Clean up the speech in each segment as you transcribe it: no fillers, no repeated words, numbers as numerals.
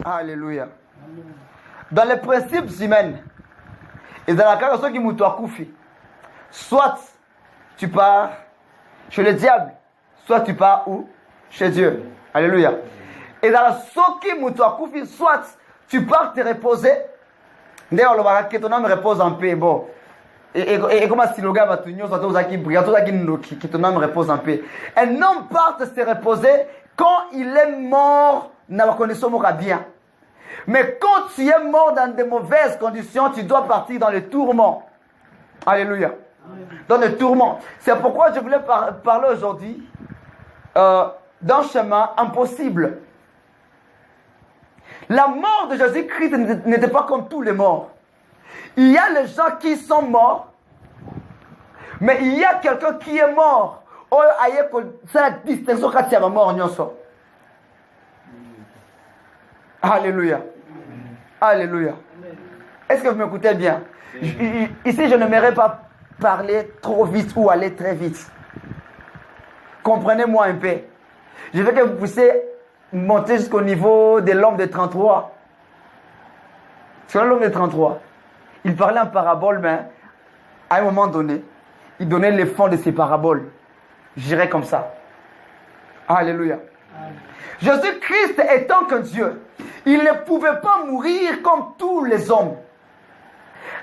Alléluia. Dans les principes humains, et dans la carrière qui m'a koufi, soit tu pars chez le diable, soit tu pars où? Chez Dieu. Alléluia. Et dans la qui m'a koufi, soit tu pars te reposer. D'ailleurs, le barak que ton âme repose en paix. Bon. Et comment si le gars va te dire, que ton âme repose en paix. Un homme part se reposer quand il est mort dans la condition bien. Mais quand tu es mort dans de mauvaises conditions, tu dois partir dans le tourment. Alléluia. Dans le tourment. C'est pourquoi je voulais parler aujourd'hui d'un chemin impossible. La mort de Jésus-Christ n'était pas comme tous les morts. Il y a les gens qui sont morts, mais il y a quelqu'un qui est mort. C'est la distinction quand il y a mort. Alléluia. Alléluia. Est-ce que vous m'écoutez bien? Ici, je n'aimerais pas parler trop vite ou aller très vite. Comprenez-moi un peu. Je veux que vous puissiez monter jusqu'au niveau de l'homme de 33. Sur l'homme de 33, il parlait en parabole, mais à un moment donné, il donnait les fonds de ses paraboles. J'irai comme ça. Alléluia. Jésus-Christ étant qu'un Dieu, il ne pouvait pas mourir comme tous les hommes.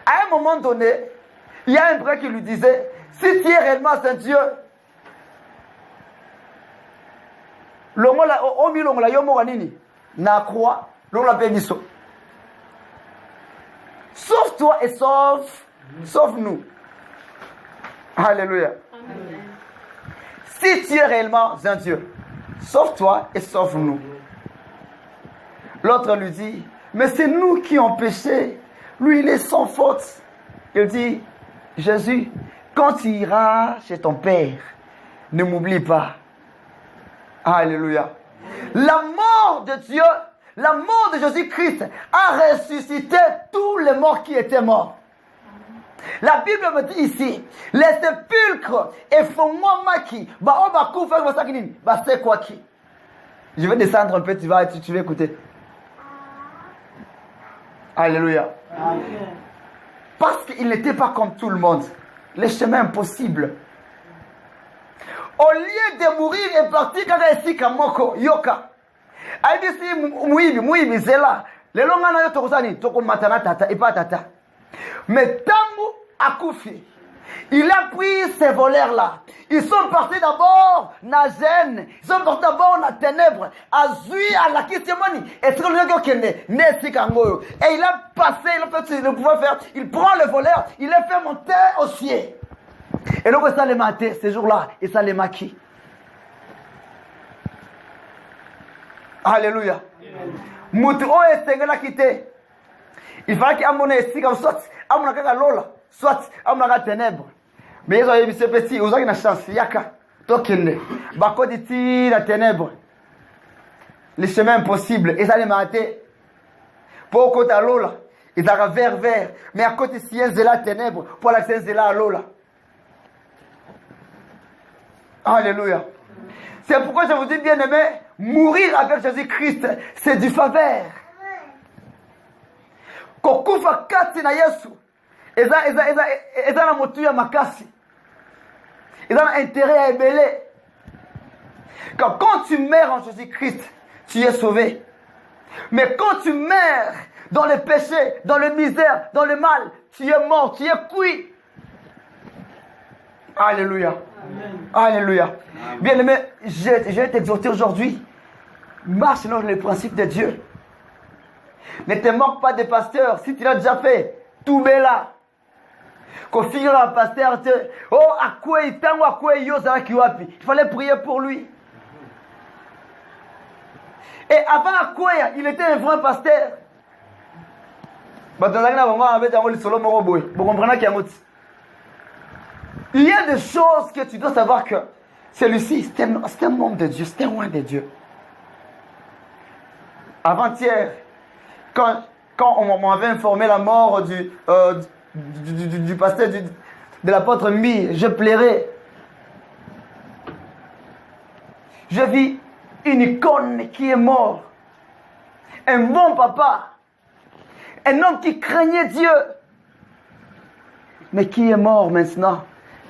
À un moment donné, il y a un frère qui lui disait, si tu es réellement un Dieu, sauve-toi et sauve-nous. Alléluia. Amen. Si tu es réellement un Dieu, sauve-toi et sauve-nous. L'autre lui dit, mais c'est nous qui avons péché. Lui, il est sans faute. Il dit, Jésus, quand tu iras chez ton Père, ne m'oublie pas. Alléluia. La mort de Dieu, la mort de Jésus-Christ a ressuscité tous les morts qui étaient morts. La Bible me dit ici, les sépulcres et font-moi maki. C'est quoi qui? Je vais descendre un peu, tu vas écouter. Alléluia. Amen. Parce qu'il n'était pas comme tout le monde. Les chemins impossibles. Au lieu de mourir et partir quand il est Kamoko, Yoka. Aïdisi Mouibi, c'est là. Les longs années de Tokosani, Tokomatana Tata et pas Tata. Mais Tango a Koufi. Il a pris ces voleurs-là. Ils sont partis d'abord dans la gêne. Ils sont partis d'abord dans la ténèbre. Azui à la Kistemoni. Et il a passé, il a fait ce qu'il pouvait faire. Il prend le voleur, il les fait monter au ciel. Et donc ça les maté ces jours-là. Et ça les maquille. Alléluia. Moutou est Sengela quitté. Il fallait qu'il amène ici comme soit. Amène quelque lola. Soit amène ténèbres. Mais ils ont eu ce petit. Ils ont eu une chance. Yaka. Tokende. Bako dit la ténèbre. Les chemins impossibles. Et ça les maté. Pour côté à lola. Ils arrivent vers. Mais à côté si c'est la ténèbre. Pour la c'est là à lola. Alléluia. C'est pourquoi je vous dis bien aimé, mourir avec Jésus-Christ, c'est du faveur. Kokufa kati na Yesu, eza na motu ya makasi. Eza na intérêt à ébeler. Quand tu meurs en Jésus-Christ, tu es sauvé. Mais quand tu meurs dans le péché, dans le misère, dans le mal, tu es mort, tu es cuit. Alléluia. Amen. Alléluia. Amen. Bien aimé, je vais t'exhorter aujourd'hui. Marche selon les principes de Dieu. Ne te moque pas des pasteurs. Si tu l'as déjà fait, tout est là. Quand finira un pasteur, il fallait prier pour lui. Et avant Akwea, il était un vrai pasteur. Il y a des choses que tu dois savoir que celui-ci, c'est un homme de Dieu, c'est un roi de Dieu. Avant-hier, quand on m'avait informé la mort du pasteur de l'apôtre Mi, je pleurais. Je vis une icône qui est morte. un bon papa, un homme qui craignait Dieu, mais qui est mort maintenant,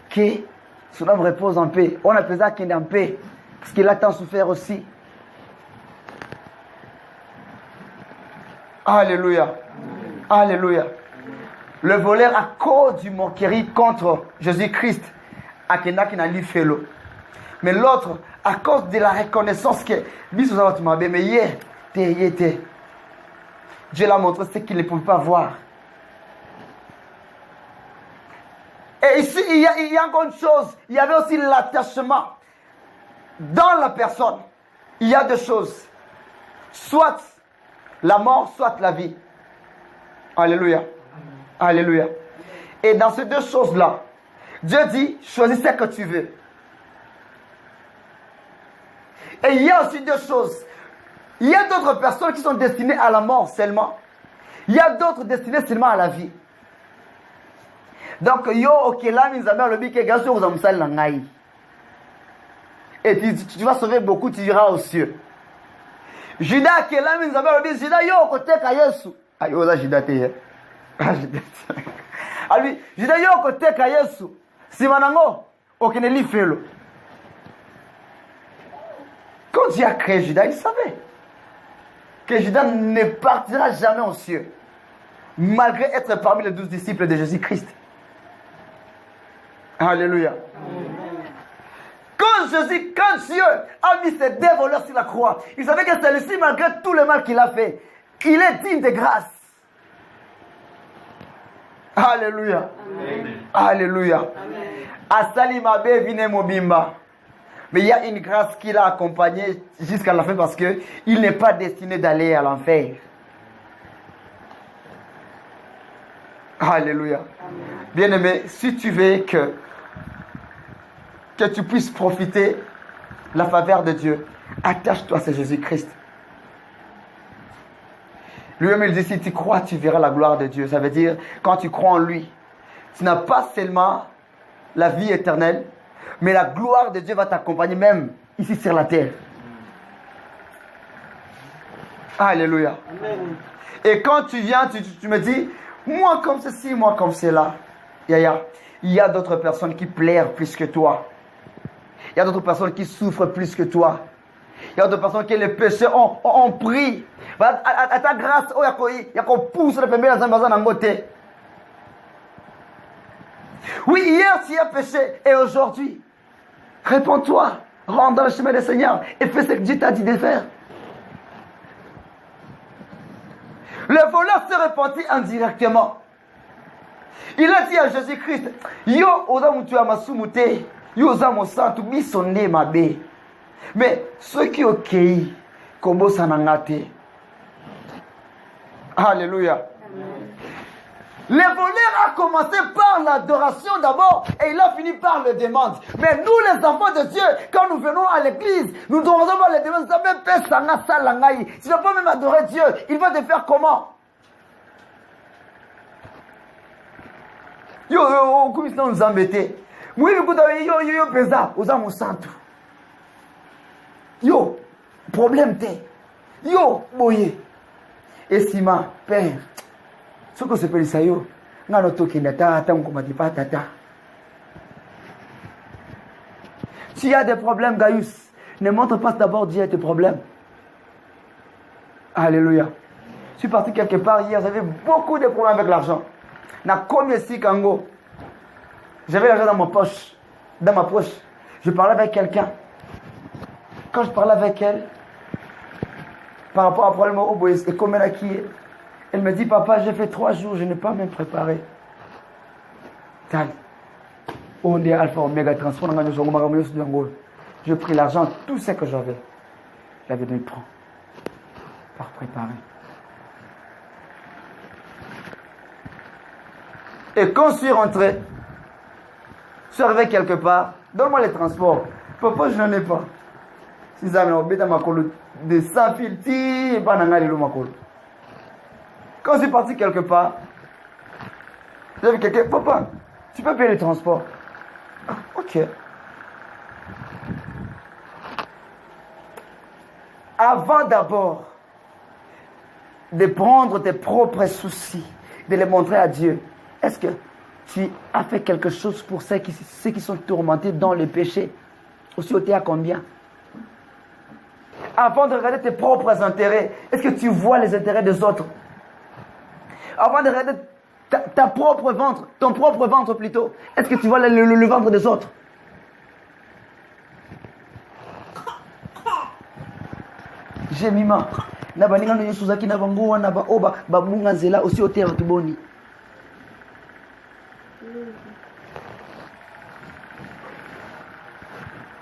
qui son âme repose en paix. On appelle ça qu'il est en paix, parce qu'il a tant souffert aussi. Alléluia. Alléluia. Le voleur, à cause du moquerie contre Jésus-Christ, a qui n'a lui fait l'eau. Mais l'autre, à cause de la reconnaissance que Dieu l'a montré ce qu'il ne pouvait pas voir. Et ici, il y a encore une chose. Il y avait aussi l'attachement dans la personne. Il y a deux choses. Soit la mort, soit la vie. Alléluia. Alléluia. Et dans ces deux choses-là, Dieu dit, choisis ce que tu veux. Et il y a aussi deux choses. Il y a d'autres personnes qui sont destinées à la mort seulement. Il y a d'autres destinées seulement à la vie. Donc, yo, ok, là, et tu vas sauver beaucoup, tu iras aux cieux. Judas, qui est là, Judas, yo, côté Kayesu. Aïe, oh, là, Judas, t'es. Ah, lui, Judas, yo, côté Kayesu. Si manango, ok, ne li fait le. Quand Dieu a créé Judas, il savait que Judas ne partira jamais aux cieux, malgré être parmi les 12 disciples de Jésus-Christ. Alléluia. Quand Dieu a mis ses deux voleurs sur la croix, il savait que celui-ci, malgré tout le mal qu'il a fait, il est digne de grâce. Alléluia. Amen. Alléluia. Asali mabe vine mobimba. Mais il y a une grâce qui l'a accompagné jusqu'à la fin parce qu'il n'est pas destiné d'aller à l'enfer. Alléluia. Bien-aimé, si tu veux que tu puisses profiter de la faveur de Dieu, attache-toi à Jésus-Christ. Lui-même, il dit, si tu crois, tu verras la gloire de Dieu. Ça veut dire, quand tu crois en lui, tu n'as pas seulement la vie éternelle, mais la gloire de Dieu va t'accompagner même ici sur la terre. Alléluia. Amen. Et quand tu viens, tu me dis, moi comme ceci, moi comme cela. Il y a d'autres personnes qui pleurent plus que toi. Il y a d'autres personnes qui souffrent plus que toi. Il y a d'autres personnes qui les péchés ont pris. À ta grâce, il y a qu'on pousse le péché dans un côté. Oui, hier tu as péché et aujourd'hui, réponds-toi, rentre dans le chemin du Seigneur et fais ce que Dieu t'a dit de faire. Le voleur se repentit indirectement. Il a dit à Jésus-Christ, yo, ozamutu amasumute, yo ozamosantu bisonne mabe. Mais ceux qui ont cueilli, comme ça n'a pas. Alléluia. Le voleur a commencé par l'adoration d'abord et il a fini par le demande. Mais nous, les enfants de Dieu, quand nous venons à l'église, nous devons pas les demandes. Si tu ne vas pas même adorer Dieu, il va te faire comment? Yo, comme ça nous embêter. Moi, yo, pesa, aux âmes santo. Yo, problème t'es. Yo, boye. Et si ma père. Ce que c'est pour ça, yo, n'a pas qui n'a pas tata. S'il y a des problèmes, Gaius, ne montre pas d'abord Dieu tes problèmes. Alléluia. Je suis parti quelque part hier, j'avais beaucoup de problèmes avec l'argent. Na combien si Kango? J'avais l'argent dans ma poche. Je parlais avec quelqu'un. Quand je parlais avec elle, par rapport à un problème au bois, et comme elle a qui est. Elle me dit, papa, j'ai fait 3 jours, je n'ai pas même préparé. On est alpha, oméga, transport, j'ai pris l'argent, tout ce que j'avais. J'avais donné prendre. Par préparer. Et quand je suis rentré, je suis arrivé quelque part, donne-moi les transports. Papa, je n'en ai pas. Si ça m'a obéi dans ma colo, de 100 fils, et pas dans ma colo. Quand je suis parti quelque part, j'avais quelqu'un, papa, tu peux payer le transport? Ah, ok. Avant d'abord de prendre tes propres soucis, de les montrer à Dieu. Est-ce que tu as fait quelque chose pour ceux qui sont tourmentés dans le péché? Aussi, tu es à combien? Avant de regarder tes propres intérêts, est-ce que tu vois les intérêts des autres? Avant de regarder ton propre ventre plutôt, est-ce que tu vois le ventre des autres? J'ai mis ma. Naba ninga no Suzaki na bangoa na ba oba babunga nzela aussi otea batuboni.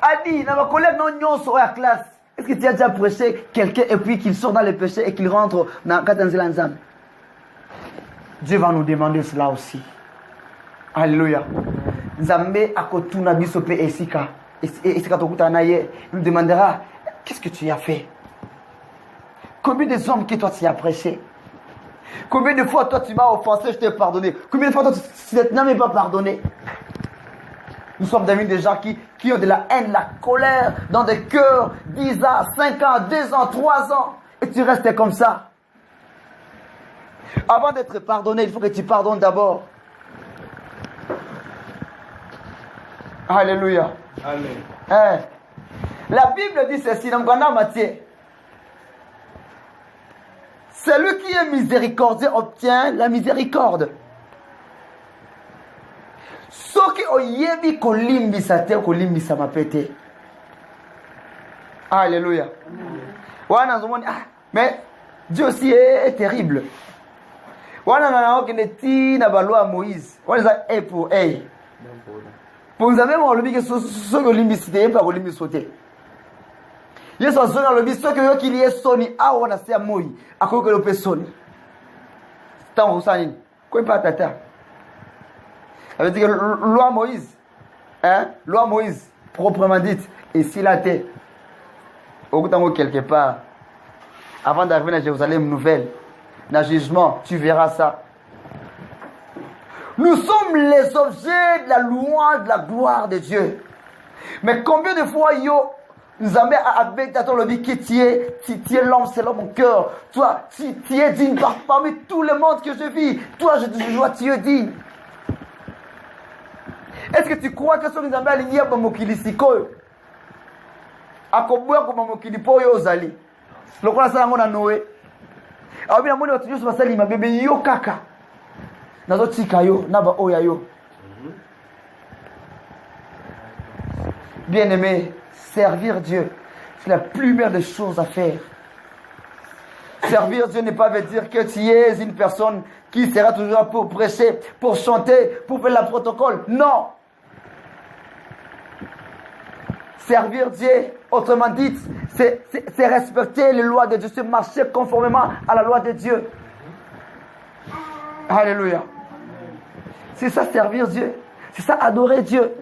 Adi na ba collègue non nyonso à classe. Est-ce que tu as déjà prêché quelqu'un et puis qu'il sort dans le péché et qu'il rentre dans katanzela nzambe? Dieu va nous demander cela aussi. Alléluia. Nzambe akotuna biso pe esika. Esika tokuta na ye. Il nous demandera qu'est-ce que tu as fait? Combien de hommes que toi tu as prêché? Combien de fois toi tu m'as offensé, je t'ai pardonné? Combien de fois toi tu n'as même pas pardonné? Nous sommes des gens qui ont de la haine, la colère dans des cœurs, 10 ans, 5 ans, 2 ans, 3 ans. Et tu restes comme ça. Avant d'être pardonné, il faut que tu pardonnes d'abord. Alléluia. Amen. La Bible dit ceci dans Matthieu. Celui qui est miséricordieux obtient la miséricorde. Soki oyebi kolimbisa te kolimbisa mapete. Alléluia. Mais Dieu aussi est terrible. Wana na okene na balwa Moïse. Wana za e pour e. Pour nous même on le dit que soki olimbisa te pas kolimbisa te. Yesu azona lobi soki yo kili esoni awo na sia moi akoke lo pesoni. Tant usani. Quoi pas tata. Ça veut dire que loi Moïse, loi Moïse, proprement dite, et s'il a été, au bout quelque part, avant d'arriver à Jérusalem nouvelle, dans le jugement, tu verras ça. Nous sommes les objets de la louange, de la gloire de Dieu. Mais combien de fois, nous avons avec le dit que tu es l'homme selon mon cœur. Toi, tu es digne parmi tout le monde que je vis. Toi, je vois, tu es digne. Est-ce que tu crois que ce nous avons aligné pour mokili sikoyo? Akobwa ko mokili po yo zali. Lokola sala ngona Noé. Awo bina moni watu Yesu basali mabebe yo kaka. Nazo tika yo naba oya yo. Bien-aimé, servir Dieu, c'est la plus belle des choses à faire. Servir Dieu n'est pas veut dire que tu es une personne qui sera toujours là pour prêcher, pour chanter, pour faire le protocole. Non. Servir Dieu, autrement dit, c'est respecter les lois de Dieu, c'est marcher conformément à la loi de Dieu. Alléluia. C'est ça servir Dieu. C'est ça adorer Dieu.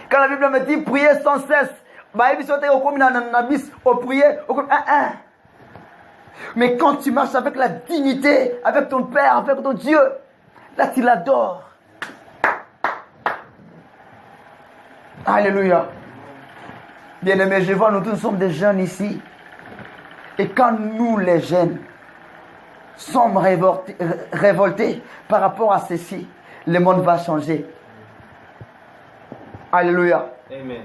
Quand la Bible me dit prier sans cesse, mais quand tu marches avec la dignité, avec ton Père, avec ton Dieu, là tu l'adores. Alléluia. Bien-aimés, je vois, nous tous sommes des jeunes ici. Et quand nous, les jeunes, sommes révoltés par rapport à ceci, le monde va changer. Alléluia. Amen.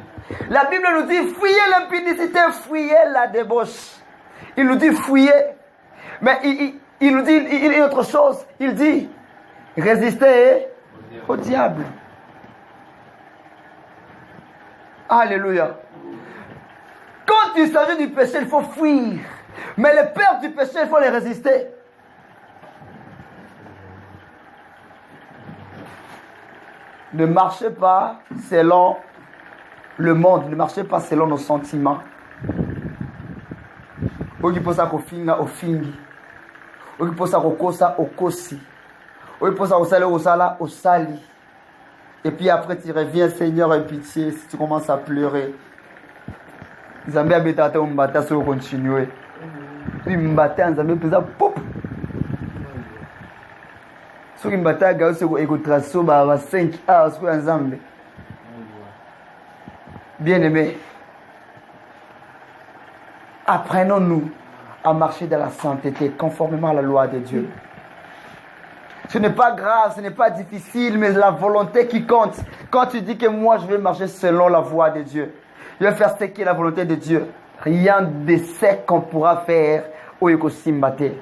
La Bible nous dit, fuyez l'impudicité, fuyez la débauche. Il nous dit, fuyez. Mais il nous dit une autre chose. Il dit, résistez au diable. Alléluia. Quand il s'agit du péché, il faut fuir. Mais les pères du péché, il faut les résister. Ne marchez pas selon le monde. Ne marchez pas selon nos sentiments. Okiposa kofinga ofingi. Okiposa kokosa okosi. Okiposa osala osali. Et puis après tu reviens, Seigneur, aie pitié, si tu commences à pleurer. Nzambe abetata umbata so continuer. Puis mbata nzambe pesa pop. So ki mbata ga so ego traso ba 5 hours so nzambe. Bien-aimés, apprenons-nous à marcher dans la sainteté, conformément à la loi de Dieu. Ce n'est pas grave, ce n'est pas difficile, mais la volonté qui compte. Quand tu dis que moi, je vais marcher selon la voie de Dieu, je vais faire ce qui est la volonté de Dieu, rien de ce qu'on pourra faire au Yokosimbate.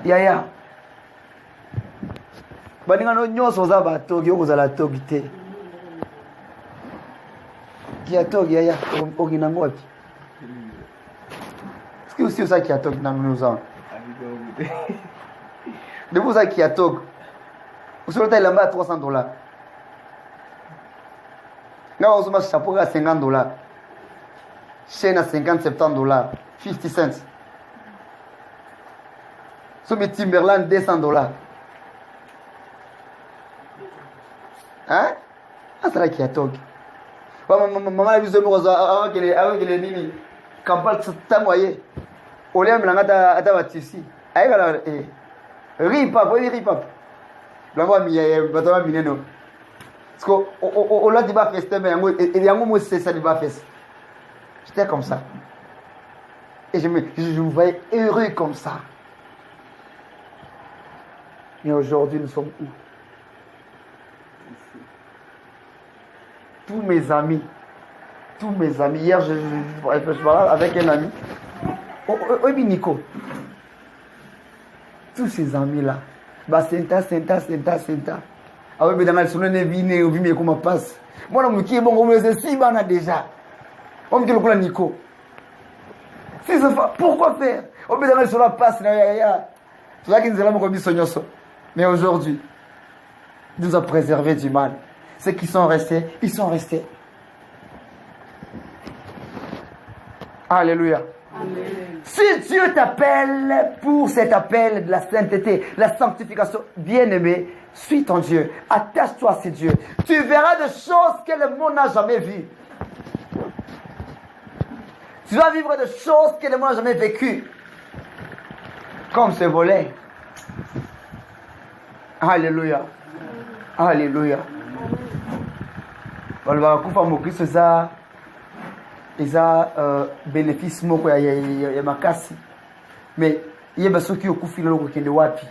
Yaya. Baningano nyonso za batogi okozala togi te. Qui a togi yaya oginango wapi? Est-ce que aussi ça qui a togi dans nous ans? De vous ça qui a togi. Vous savez il a $300. Là on se met chapeau à $50. Chaîne à $50-70. 50 cents. Sur mes Timberland $200. Hein? Ah, c'est là qui a togi. Maman a vu ce mot avant qu'elle ait mis. Quand pas le moyen. Au lieu de me l'engager ici. Aïe, ripap, oui, ripap. Là-bas, il y a un bâtiment mineno. Parce qu'au lieu de faire fester, il y a un mot c'est ça de faire. J'étais comme ça. Et je me voyais heureux comme ça. Mais aujourd'hui, nous sommes où? Tous mes amis, hier je parlais avec un ami, oui Nico, tous ces amis-là, senta. Ah oui, mais dans la semaine, on vit comment passe. Moi, je me dis, bon, on me dit, si, on a déjà. On me dit, le Nico. Pourquoi faire? On me dit, dans la semaine, passe, c'est là qu'ils nous ont mis. Mais aujourd'hui, Dieu nous a préservé du mal. Ceux qui sont restés, ils sont restés. Alléluia. Amen. Si Dieu t'appelle pour cet appel de la sainteté, la sanctification, bien-aimé, suis ton Dieu, attache-toi à ce Dieu. Tu verras des choses que le monde n'a jamais vues. Tu vas vivre des choses que le monde n'a jamais vécues. Comme ce volet. Alléluia. Alléluia. Voilà, kufa mokristo eza bénéfice moko ya makasi. Mais yeba soki okufi loko kende wapi.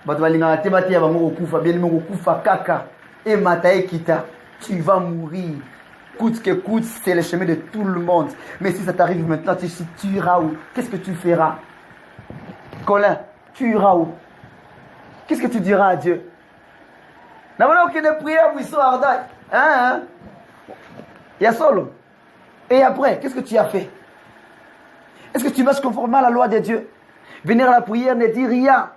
Bato balingana te batia bango okufa bien moko okufa kaka et mata ekita, tu vas mourir. Coûte que coûte, c'est le chemin de tout le monde. Mais si ça t'arrive maintenant, tu iras où? Qu'est-ce que tu feras? Colin, tu iras où? Qu'est-ce que tu diras à Dieu? N'a pas aucune prière pour ils Ardaï. Hein? Il y a solo. Et après, qu'est-ce que tu as fait? Est-ce que tu marches conformément à la loi de Dieu? Venir à la prière ne dit rien.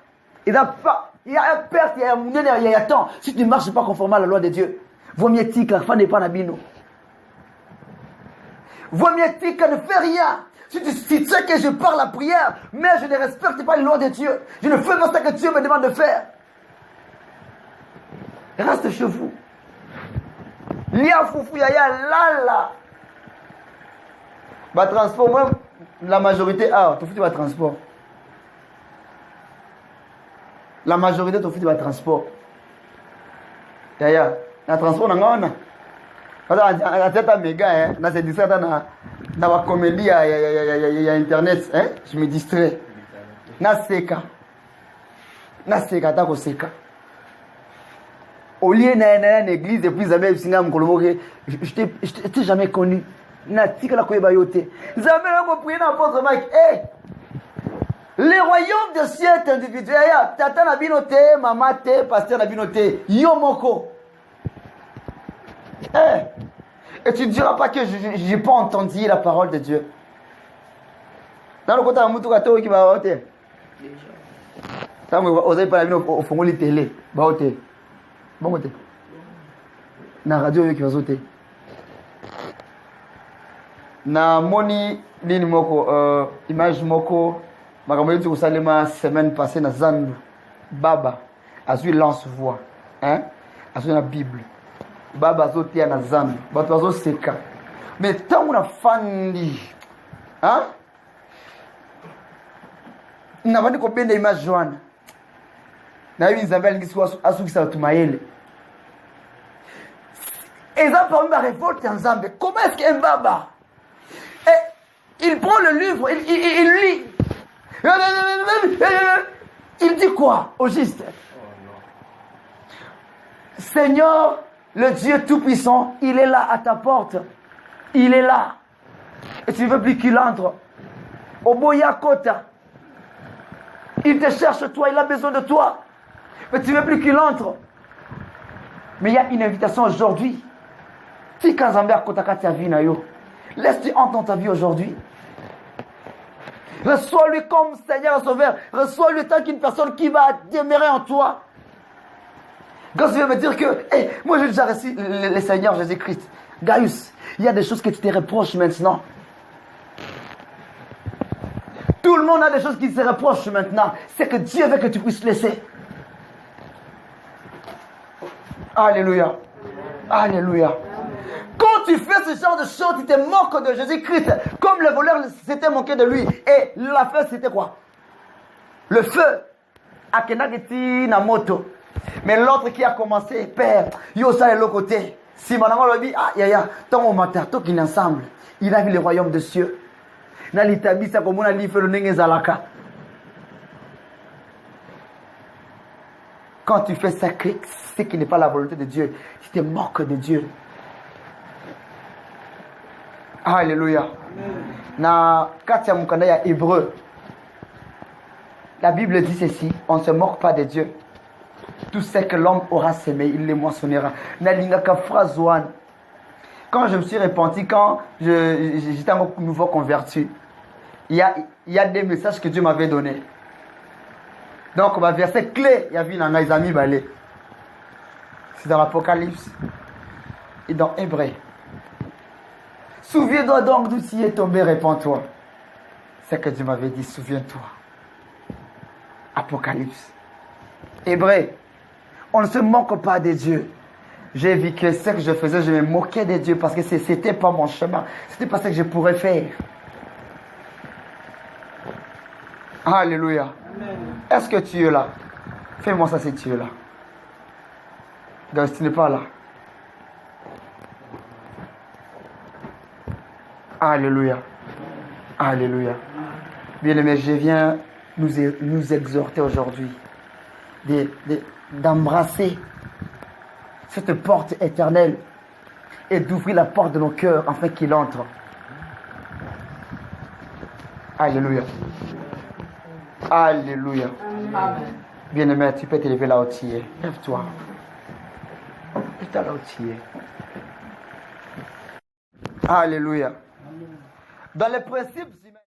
Il y a perte, il y a temps. Si tu ne marches pas conformément à la loi de Dieu, vaut mieux tika, la fin n'est pas nabino. Vaut mieux tika, ne fais rien. Si tu sais que je parle la prière, mais je ne respecte pas les lois de Dieu, je ne fais pas ce que Dieu me demande de faire. Reste chez vous. Lia foufou yaya lala. Bah transport, moi, la majorité, tu fais du transport. La majorité, tu fais du transport. Yaya, le transport, on a. Parce que c'est méga, hein. Dans ces distraits, dans la comédie, il y a Internet, hein. Je me distrais. Naseka, tako seka. Au lieu d'une église depuis jamais je t'ai jamais connu. Natika la koyeba yote. Jamais la prier dans l'apôtre Mike. Le royaume de cieux est individuel. Tata na binote, maman te, pasteur na binote. Yomoko. Et tu ne diras pas que je n'ai pas entendu la parole de Dieu. Dans le côté de Moutou Kato qui va voter. Vous n'avez pas la vie au fond de la télé. Bon côté. Na radio qui va sauter. Na moni nini moko image moko makambo yetu kusalema semaine passée na Zandu. Baba azui lance voix, hein? Azui na Bible. Baba azotia na Zandu. Bato azoseka. Mais tant na fandi. Hein? Na vandi ko benda image Joanna. Na hivi Nzambe alingiswa asukisa tumayele. Et ça parmi ma révolte en Nzambe. Comment est-ce qu'un baba Il prend le livre, il lit. Il dit quoi au juste? Seigneur, le Dieu Tout-Puissant, il est là à ta porte. Il est là. Et tu ne veux plus qu'il entre. Au Boyakota. Il te cherche toi, il a besoin de toi. Mais tu ne veux plus qu'il entre. Mais il y a une invitation aujourd'hui. Laisse-tu entendre ta vie aujourd'hui. Reçois-lui comme Seigneur et Sauveur. Reçois-lui tant qu'une personne qui va demeurer en toi. Quand tu veux me dire que, hey, moi j'ai déjà reçu le Seigneur Jésus-Christ. Gaius, il y a des choses que tu te reproches maintenant. Tout le monde a des choses qui se reprochent maintenant. C'est que Dieu veut que tu puisses laisser. Alléluia. Alléluia. Quand tu fais ce genre de choses, tu te moques de Jésus-Christ. Comme le voleur s'était moqué de lui. Et la feu, c'était quoi? Le feu. Akenageti na moto. Mais l'autre qui a commencé, Père, yo ça est l'autre côté. Si mon amour lui dit, ah, ya, tant on matin, tout qu'il ensemble. Il a vu le royaume des cieux. Na litabi sa comme on a dit, fait le nenge zalaka. Quand tu fais ça, ce qui n'est pas la volonté de Dieu, tu te moques de Dieu. Alléluia. Na katia mukanda ya hébreu. La Bible dit ceci, on ne se moque pas de Dieu. Tout ce que l'homme aura semé, il les moissonnera. Na lingaka phrase one. Quand je me suis repenti, quand j'étais un nouveau converti, il y a des messages que Dieu m'avait donnés. Donc, ma verset clé, il y avait un amis balé. C'est dans l'Apocalypse et dans Hébreu. Souviens-toi donc d'où tu es tombé, répands-toi. C'est que Dieu m'avait dit, souviens-toi. Apocalypse. Hébreu. On ne se moque pas de Dieu. J'ai vu que ce que je faisais, je me moquais de Dieu parce que ce n'était pas mon chemin. Ce n'était pas ce que je pourrais faire. Alléluia. Amen. Est-ce que tu es là? Fais-moi ça si tu es là. Donc, tu n'es pas là. Alléluia. Alléluia. Bien-aimés, je viens nous exhorter aujourd'hui d'embrasser cette porte éternelle et d'ouvrir la porte de nos cœurs afin qu'il entre. Alléluia. Alléluia. Amen. Bien-aimé, tu peux te lever là où tu es. Lève-toi. Lève-toi là où tu es. Alléluia. Dans les principes